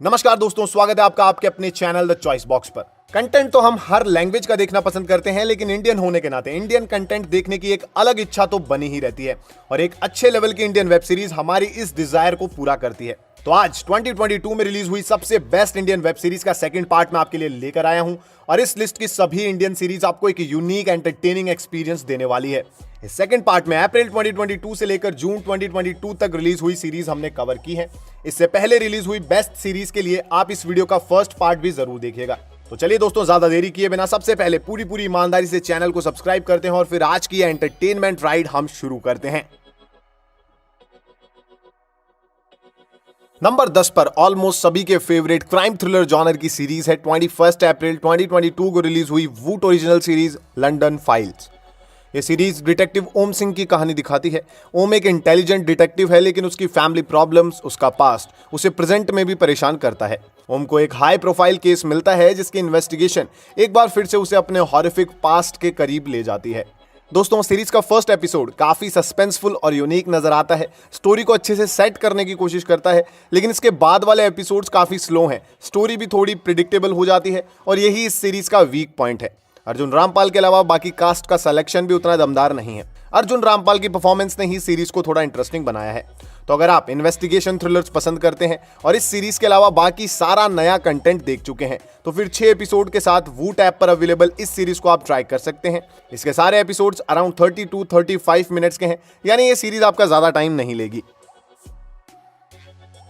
नमस्कार दोस्तों, स्वागत है आपका आपके अपने चैनल द चॉइस बॉक्स पर। कंटेंट तो हम हर लैंग्वेज का देखना पसंद करते हैं, लेकिन इंडियन होने के नाते इंडियन कंटेंट देखने की एक अलग इच्छा तो बनी ही रहती है और एक अच्छे लेवल की इंडियन वेब सीरीज हमारी इस डिजायर को पूरा करती है। तो आज 2022 में रिलीज हुई सबसे बेस्ट इंडियन वेब सीरीज का सेकंड पार्ट मैं आपके लिए लेकर आया हूं और इस लिस्ट की सभी इंडियन सीरीज आपको एक यूनिक एंटरटेनिंग एक्सपीरियंस देने वाली है। इस सेकंड पार्ट में अप्रैल 2022 से लेकर जून 2022 तक रिलीज हुई सीरीज हमने कवर की है। इससे पहले रिलीज हुई बेस्ट सीरीज के लिए आप इस वीडियो का फर्स्ट पार्ट भी जरूर देखिएगा। तो चलिए दोस्तों, ज्यादा देरी किए बिना सबसे पहले पूरी ईमानदारी से चैनल को सब्सक्राइब करते हैं और फिर आज की एंटरटेनमेंट राइड हम शुरू करते हैं। नंबर 10 पर ऑलमोस्ट सभी के फेवरेट क्राइम थ्रिलर जॉनर की सीरीज है 21 अप्रैल 2022 को रिलीज हुई वूट ओरिजिनल सीरीज लंदन फाइल्स। ये सीरीज डिटेक्टिव ओम सिंह की कहानी दिखाती है। ओम एक इंटेलिजेंट डिटेक्टिव है, लेकिन उसकी फैमिली प्रॉब्लम्स, उसका पास्ट उसे प्रेजेंट में भी परेशान करता है। ओम को एक हाई प्रोफाइल केस मिलता है जिसकी इन्वेस्टिगेशन एक बार फिर से उसे अपने हॉरिफिक पास्ट के करीब ले जाती है। दोस्तों, सीरीज का फर्स्ट एपिसोड काफी सस्पेंसफुल और यूनिक नजर आता है। स्टोरी को अच्छे से सेट करने की कोशिश करता है, लेकिन इसके बाद वाले एपिसोड्स काफी स्लो हैं। स्टोरी भी थोड़ी प्रिडिक्टेबल हो जाती है और यही इस सीरीज का वीक पॉइंट है। अर्जुन रामपाल के अलावा बाकी कास्ट का सिलेक्शन भी उतना दमदार नहीं है। अर्जुन रामपाल की परफॉर्मेंस ने ही सीरीज को थोड़ा इंटरेस्टिंग बनाया है। तो अगर आप इन्वेस्टिगेशन थ्रिलर्स पसंद करते हैं और इस सीरीज के अलावा बाकी सारा नया कंटेंट देख चुके हैं, तो फिर 6 एपिसोड के साथ वूट ऐप पर अवेलेबल इस सीरीज को आप ट्राई कर सकते हैं। इसके सारे एपिसोड्स अराउंड 30 to 35 मिनट्स के हैं, यानी ये सीरीज आपका ज्यादा टाइम नहीं लेगी।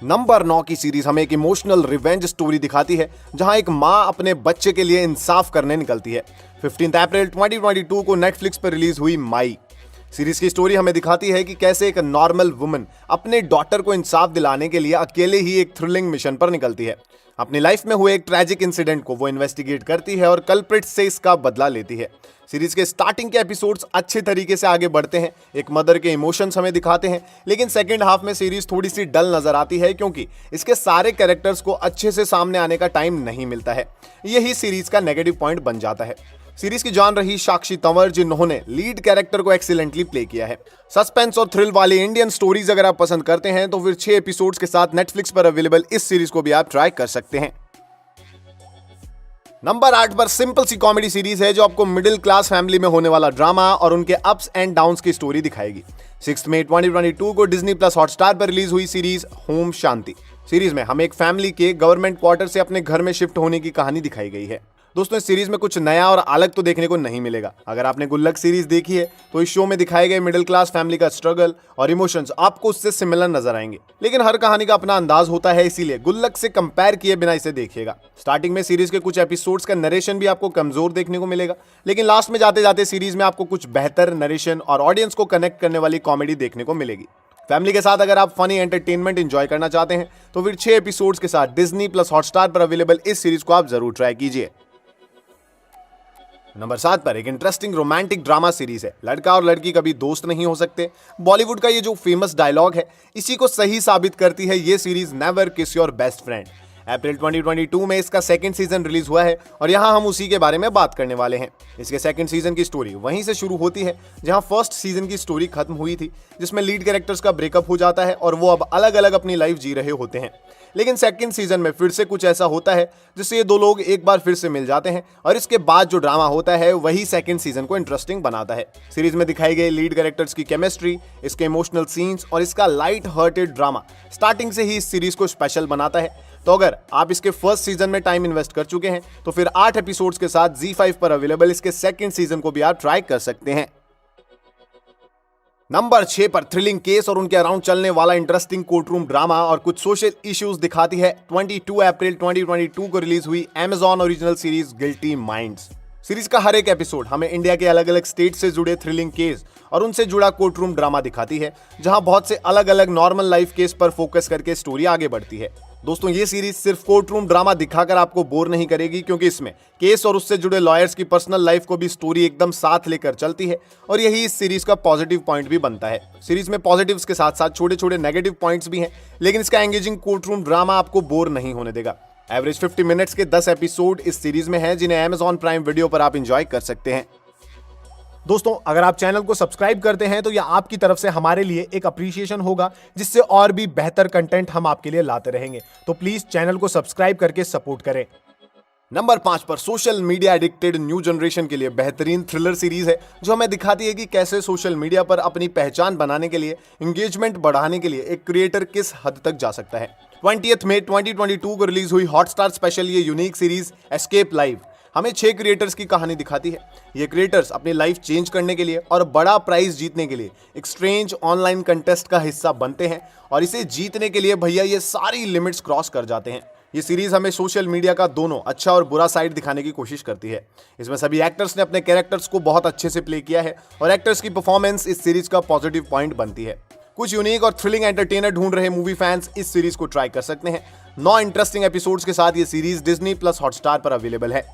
नंबर 9 की सीरीज हमें एक इमोशनल रिवेंज स्टोरी दिखाती है, जहां एक मां अपने बच्चे के लिए इंसाफ करने निकलती है। 15 अप्रैल 2022 को नेटफ्लिक्स पर रिलीज हुई माई। सीरीज की स्टोरी हमें दिखाती है कि कैसे एक नॉर्मल वुमन अपने डॉटर को इंसाफ दिलाने के लिए अकेले ही एक थ्रिलिंग मिशन पर निकलती है। अपनी लाइफ में हुए एक ट्रैजिक इंसिडेंट को वो इन्वेस्टिगेट करती है और कल्प्रिट से इसका बदला लेती है। सीरीज के स्टार्टिंग के एपिसोड्स अच्छे तरीके से आगे बढ़ते हैं, एक मदर के इमोशंस हमें दिखाते हैं, लेकिन सेकंड हाफ में सीरीज थोड़ी सी डल नजर आती है क्योंकि इसके सारे कैरेक्टर्स को अच्छे से सामने आने का टाइम नहीं मिलता है। यही सीरीज का नेगेटिव पॉइंट बन जाता है। सीरीज की जान रही साक्षी तंवर, जिन्होंने लीड कैरेक्टर को एक्सीलेंटली प्ले किया है। सस्पेंस और थ्रिल वाली इंडियन स्टोरीज अगर आप पसंद करते हैं तो फिर 6 एपिसोड्स के साथ नेटफ्लिक्स पर अवेलेबल इस सीरीज को भी आप ट्राई कर सकते हैं। नंबर 8 पर सिंपल सी कॉमेडी सीरीज है जो आपको मिडिल क्लास फैमिली में होने वाला ड्रामा और उनके अप्स एंड डाउन्स की स्टोरी दिखाएगी। 6 मई 2022 को डिज्नी प्लस हॉटस्टार पर रिलीज हुई सीरीज होम शांति। सीरीज में हमें एक फैमिली के गवर्नमेंट क्वार्टर से अपने घर में शिफ्ट होने की कहानी दिखाई गई है। दोस्तों, इस सीरीज में कुछ नया और अलग तो देखने को नहीं मिलेगा। अगर आपने गुल्लक सीरीज देखी है तो इस शो में दिखाए गए मिडिल क्लास फैमिली का स्ट्रगल और इमोशंस आपको उससे सिमिलर नजर आएंगे, लेकिन हर कहानी का अपना अंदाज होता है, इसीलिए गुल्लक से कंपेयर किए बिना इसे देखिएगा। स्टार्टिंग में सीरीज के कुछ एपिसोड्स का नरेशन भी आपको कमजोर देखने को मिलेगा, लेकिन लास्ट में जाते जाते सीरीज में आपको कुछ बेहतर नरेशन और ऑडियंस को कनेक्ट करने वाली कॉमेडी देखने को मिलेगी। फैमिली के साथ अगर आप फनी एंटरटेनमेंट एंजॉय करना चाहते हैं तो फिर 6 एपिसोड्स के साथ डिज्नी प्लस हॉटस्टार पर अवेलेबल इस सीरीज को आप जरूर ट्राई कीजिए। नंबर 7 पर एक इंटरेस्टिंग रोमांटिक ड्रामा सीरीज है। लड़का और लड़की कभी दोस्त नहीं हो सकते। बॉलीवुड का ये जो फेमस डायलॉग है, इसी को सही साबित करती है ये series never kiss your best friend. अप्रैल 2022 में इसका सेकंड सीजन रिलीज हुआ है और यहां हम उसी के बारे में बात करने वाले हैं। इसके सेकंड सीजन की स्टोरी वहीं से शुरू होती है जहां फर्स्ट सीजन की स्टोरी खत्म हुई थी, जिसमें लीड कैरेक्टर्स का ब्रेकअप हो जाता है और वो अब अलग अलग अपनी लाइफ जी रहे होते हैं। लेकिन सेकंड सीजन में फिर से कुछ ऐसा होता है जिससे ये दो लोग एक बार फिर से मिल जाते हैं और इसके बाद जो ड्रामा होता है वही सेकंड सीजन को इंटरेस्टिंग बनाता है। सीरीज में दिखाई गई लीड कैरेक्टर्स की केमिस्ट्री, इसके इमोशनल सीन्स और इसका लाइट हार्टेड ड्रामा स्टार्टिंग से ही इस सीरीज को स्पेशल बनाता है। तो अगर आप इसके फर्स्ट सीजन में टाइम इन्वेस्ट कर चुके हैं तो फिर 8 एपिसोड्स के साथ ZEE5 पर अवेलेबल इसके सेकंड सीजन को भी आप ट्राई कर सकते हैं। नंबर 6 पर थ्रिलिंग केस और उनके अराउंड चलने वाला इंटरेस्टिंग कोर्टरूम ड्रामा और कुछ सोशल इश्यूज दिखाती है 22 अप्रैल 2022 को रिलीज हुई Amazon original series guilty minds. Series का हर एक एपिसोड हमें इंडिया के अलग अलग स्टेट से जुड़े थ्रिलिंग केस और उनसे जुड़ा कोर्टरूम ड्रामा दिखाती है, जहां बहुत से अलग अलग नॉर्मल लाइफ केस पर फोकस करके स्टोरी आगे बढ़ती है। दोस्तों, ये सीरीज सिर्फ कोर्टरूम ड्रामा दिखाकर आपको बोर नहीं करेगी, क्योंकि इसमें केस और उससे जुड़े लॉयर्स की पर्सनल लाइफ को भी स्टोरी एकदम साथ लेकर चलती है और यही इस सीरीज का पॉजिटिव पॉइंट भी बनता है। सीरीज में पॉजिटिव्स के साथ साथ छोटे छोटे नेगेटिव पॉइंट्स भी हैं, लेकिन इसका एंगेजिंग कोर्टरूम ड्रामा आपको बोर नहीं होने देगा। एवरेज 50 मिनट्स के 10 एपिसोड इस सीरीज में हैं, जिन्हें Amazon प्राइम वीडियो पर आप एंजॉय कर सकते हैं। दोस्तों अगर आप चैनल को सब्सक्राइब करते हैं तो यह आपकी तरफ से हमारे लिए एक अप्रिसिएशन होगा, जिससे और भी बेहतर कंटेंट हम आपके लिए लाते रहेंगे। तो प्लीज चैनल को सब्सक्राइब करके सपोर्ट करें। नंबर 5 पर social media addicted new generation के लिए बेहतरीन थ्रिलर सीरीज है, जो हमें दिखाती है कि कैसे सोशल मीडिया पर अपनी पहचान बनाने के लिए, एंगेजमेंट बढ़ाने के लिए एक क्रिएटर किस हद तक जा सकता है। 20 मई 2022 को रिलीज हुई हॉटस्टार स्पेशल ये यूनिक सीरीज एस्केप लाइव हमें 6 क्रिएटर्स की कहानी दिखाती है। ये क्रिएटर्स अपनी लाइफ चेंज करने के लिए और बड़ा प्राइज जीतने के लिए एक स्ट्रेंज ऑनलाइन कंटेस्ट का हिस्सा बनते हैं, और इसे जीतने के लिए भैया ये सारी लिमिट्स क्रॉस कर जाते हैं। ये सीरीज हमें सोशल मीडिया का दोनों अच्छा और बुरा साइड दिखाने की कोशिश करती है। इसमें सभी एक्टर्स ने अपने कैरेक्टर्स को बहुत अच्छे से प्ले किया है, और एक्टर्स की परफॉर्मेंस इस सीरीज का पॉजिटिव पॉइंट बनती है। कुछ यूनिक और थ्रिलिंग एंटरटेनर ढूंढ रहे मूवी फैंस इस सीरीज को ट्राई कर सकते हैं। 9 इंटरेस्टिंग एपिसोड्स के साथ ये सीरीज डिज्नी प्लस हॉटस्टार पर अवेलेबल है।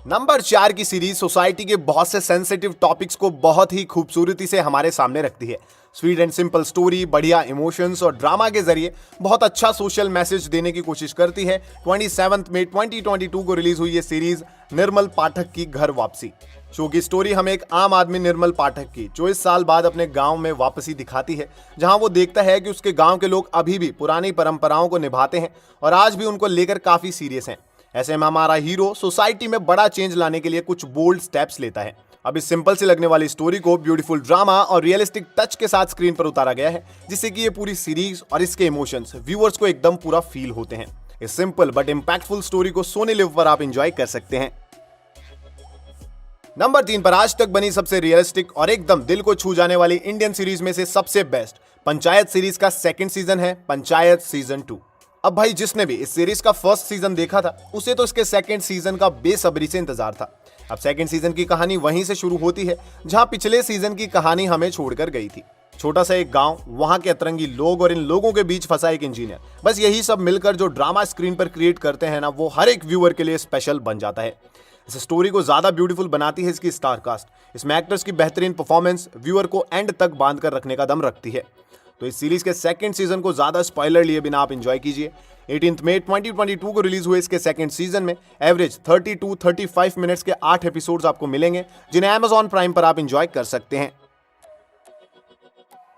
नंबर 4 की सीरीज सोसाइटी के बहुत से सेंसिटिव टॉपिक्स को बहुत ही खूबसूरती से हमारे सामने रखती है। स्वीट एंड सिंपल स्टोरी, बढ़िया इमोशंस और ड्रामा के जरिए बहुत अच्छा सोशल मैसेज देने की कोशिश करती है। 27 मई 2022 को रिलीज हुई ये सीरीज निर्मल पाठक की घर वापसी। शो की स्टोरी हमें एक आम आदमी निर्मल पाठक की 24 साल बाद अपने गांव में वापसी दिखाती है, जहां वो देखता है कि उसके गांव के लोग अभी भी पुरानी परंपराओं को निभाते हैं और आज भी उनको लेकर काफी सीरियस हैं। ऐसे में हमारा हीरो सोसाइटी में बड़ा चेंज लाने के लिए कुछ बोल्ड स्टेप्स लेता है। अब इस सिंपल से लगने वाली स्टोरी को ब्यूटीफुल ड्रामा और रियलिस्टिक टच के साथ स्क्रीन पर उतारा गया है, जिससे कि ये पूरी सीरीज और इसके इमोशंस व्यूअर्स को एकदम पूरा फील होते हैं। इस सिंपल बट इंपैक्टफुल स्टोरी को सोनी लिव पर आप एंजॉय कर सकते हैं। नंबर 3 पर आज तक बनी सबसे रियलिस्टिक और एकदम दिल को छू जाने वाली इंडियन सीरीज में से सबसे बेस्ट पंचायत सीरीज का सेकंड सीजन है, पंचायत सीजन 2। अब भाई जिसने भी इस सीरीज का फर्स्ट सीजन देखा था, उसे तो इसके सेकंड सीजन का बेसब्री से इंतजार था। अब सेकंड सीजन की कहानी वहीं से शुरू होती है जहां पिछले सीजन की कहानी हमें छोड़कर गई थी। छोटा सा एक गांव, वहां के अतरंगी लोग और इन लोगों के बीच फंसा एक इंजीनियर, बस यही सब मिलकर जो ड्रामा स्क्रीन पर क्रिएट करते हैं ना, वो हर एक व्यूअर के लिए स्पेशल बन जाता है। इस स्टोरी को ज्यादा ब्यूटीफुल बनाती है इसकी स्टार कास्ट। इसमें एक्टर्स की बेहतरीन परफॉर्मेंस व्यूअर को एंड तक बांध कर रखने का दम रखती है। तो इस सीरीज के सेकंड सीजन को ज्यादा स्पॉइलर लिए बिना आप एंजॉय कीजिए। 18 मई 2022 को रिलीज हुए इसके सेकंड सीजन में एवरेज 30-35 मिनट्स के 8 एपिसोड्स आपको मिलेंगे, जिन्हें Amazon प्राइम पर आप एंजॉय कर सकते हैं।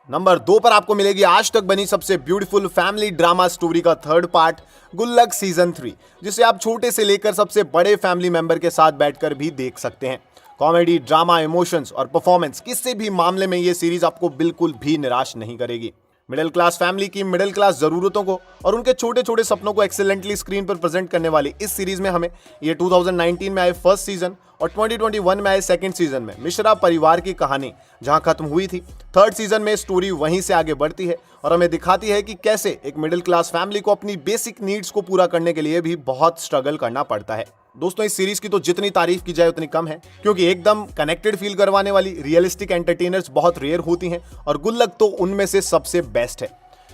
नंबर 2 पर आपको मिलेगी आज तक बनी सबसे ब्यूटीफुल फैमिली ड्रामा स्टोरी का थर्ड पार्ट गुल्लक सीजन 3, जिसे आप छोटे से लेकर सबसे बड़े फैमिली मेंबर के साथ बैठकर भी देख सकते हैं। कॉमेडी, ड्रामा, इमोशंस और परफॉर्मेंस, किसी भी मामले में यह सीरीज आपको बिल्कुल भी निराश नहीं करेगी। मिडिल क्लास फैमिली की मिडिल क्लास जरूरतों को और उनके छोटे छोटे सपनों को एक्सेलेंटली स्क्रीन पर प्रेजेंट करने वाली इस सीरीज में हमें ये 2019 में आए फर्स्ट सीजन और 2021 में आए सेकंड सीजन में मिश्रा परिवार की कहानी जहां खत्म हुई थी, थर्ड सीजन में स्टोरी वहीं से आगे बढ़ती है और हमें दिखाती है कि कैसे एक मिडिल क्लास फैमिली को अपनी बेसिक नीड्स को पूरा करने के लिए भी बहुत स्ट्रगल करना पड़ता है। दोस्तों इस सीरीज की तो जितनी तारीफ की जाए उतनी कम है, क्योंकि एकदम कनेक्टेड फील करवाने वाली रियलिस्टिक एंटरटेनर्स बहुत रेयर होती हैं और गुल्लक तो उनमें से सबसे बेस्ट है।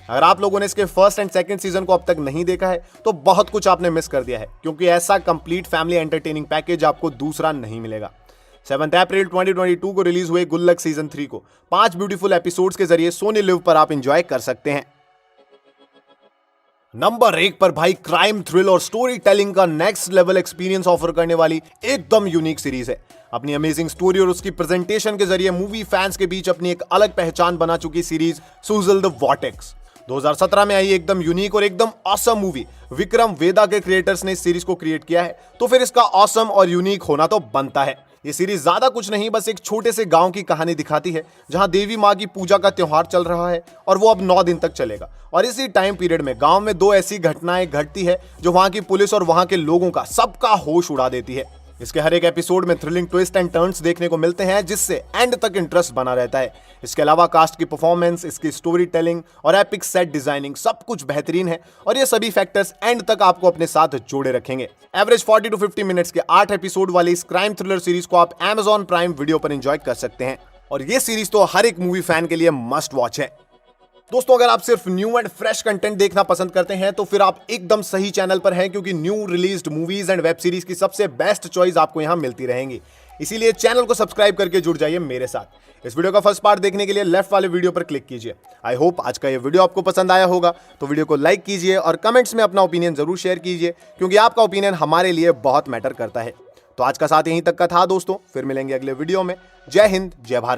अगर आप लोगों ने इसके फर्स्ट एंड सेकंड सीजन को अब तक नहीं देखा है तो बहुत कुछ आपने मिस कर दिया है, क्योंकि ऐसा कंप्लीट फैमिली एंटरटेनिंग पैकेज आपको दूसरा नहीं मिलेगा। 7 अप्रैल 2022 को रिलीज हुए गुल्लक सीजन 3 को 5 ब्यूटीफुल एपिसोड्स के जरिए सोनी लिव पर आप एंजॉय कर सकते हैं। नंबर 1 पर भाई क्राइम, थ्रिल और स्टोरी टेलिंग का नेक्स्ट लेवल एक्सपीरियंस ऑफर करने वाली एकदम यूनिक सीरीज है। अपनी अमेजिंग स्टोरी और उसकी प्रेजेंटेशन के जरिए मूवी फैंस के बीच अपनी एक अलग पहचान बना चुकी सीरीज सुजल द वॉर्टेक्स 2017 में आई एकदम यूनिक और एकदम ऑसम मूवी विक्रम वेदा के क्रिएटर्स ने इस सीरीज को क्रिएट किया है, तो फिर इसका ऑसम और यूनिक होना तो बनता है। ये सीरीज ज्यादा कुछ नहीं, बस एक छोटे से गांव की कहानी दिखाती है जहां देवी माँ की पूजा का त्योहार चल रहा है और वो अब 9 दिन तक चलेगा। और इसी टाइम पीरियड में गांव में 2 ऐसी घटनाएं घटती है जो वहां की पुलिस और वहां के लोगों का सबका होश उड़ा देती है। इसके हर एक एपिसोड में थ्रिलिंग ट्विस्ट एंड टर्न्स देखने को मिलते हैं, जिससे एंड तक इंटरेस्ट बना रहता है। इसके अलावा कास्ट की परफॉर्मेंस, इसकी स्टोरी टेलिंग और एपिक सेट डिजाइनिंग सब कुछ बेहतरीन है और ये सभी फैक्टर्स एंड तक आपको अपने साथ जोड़े रखेंगे। एवरेज 40 to 50 मिनट्स के 8 एपिसोड वाली इस क्राइम थ्रिलर सीरीज को आप Amazon प्राइम वीडियो पर एंजॉय कर सकते हैं और ये सीरीज तो हर एक मूवी फैन के लिए मस्ट वॉच है। दोस्तों अगर आप सिर्फ न्यू एंड फ्रेश कंटेंट देखना पसंद करते हैं तो फिर आप एकदम सही चैनल पर हैं, क्योंकि new released movies and web series की सबसे बेस्ट चॉइस आपको यहां मिलती रहेंगी। इसीलिए चैनल को सब्सक्राइब करके जुड़ जाइए मेरे साथ। इस वीडियो का फर्स्ट पार्ट देखने के लिए लेफ्ट वाले वीडियो पर क्लिक कीजिए। आई होप आज का ये वीडियो आपको पसंद आया होगा, तो वीडियो को लाइक कीजिए और कमेंट्स में अपना ओपिनियन जरूर शेयर कीजिए, क्योंकि आपका ओपिनियन हमारे लिए बहुत मैटर करता है। तो आज का साथ यहीं तक का था दोस्तों, फिर मिलेंगे अगले वीडियो में। जय हिंद, जय भारत।